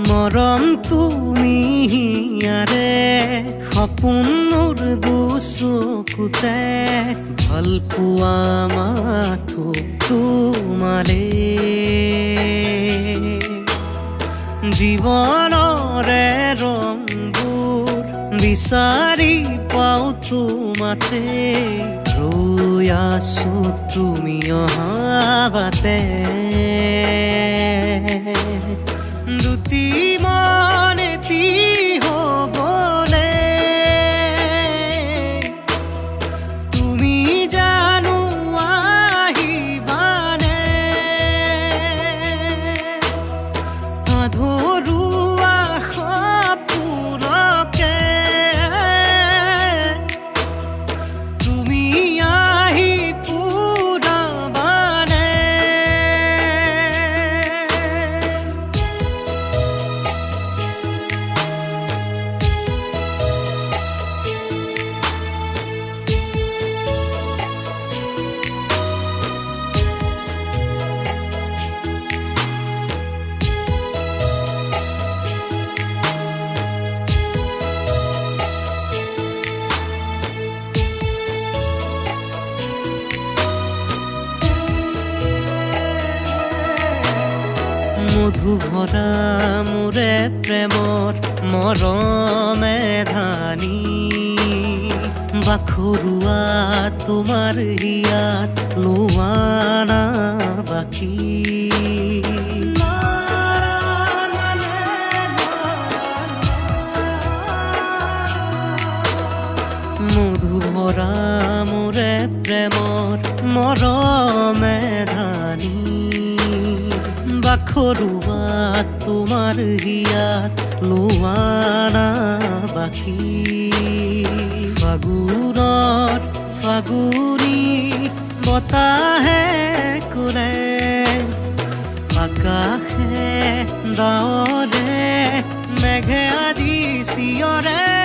মৰম তুমি হিয়াৰে সপোনৰ দুচকুতে ভাল পোৱা মাথো তোমাৰে জীৱনৰে ৰংবোৰ বিচাৰি পাওঁ তোমাতে ৰৈ আছো তুমি অহা বাটে দুটি মন এটি হ'বলে তুমি জানো আহিবানে আধৰুৱা সপোনকে তুমি আহি পুৰাবানে মধু ভৰা মোৰে প্ৰেমৰ মৰমে ধানী বাখৰুৱা তোমাৰ হিয়াত লোৱা না বাকী মধু ভৰা মোৰে প্ৰেমৰ মৰমে ধানী বাখৰুৱা তোমাৰ হিয়াত লোৱা না বাকী ফাগুনৰ ফাগুনী বতাহে কোলে আকাশে ডাৱৰে মেঘে আজি চিঞৰে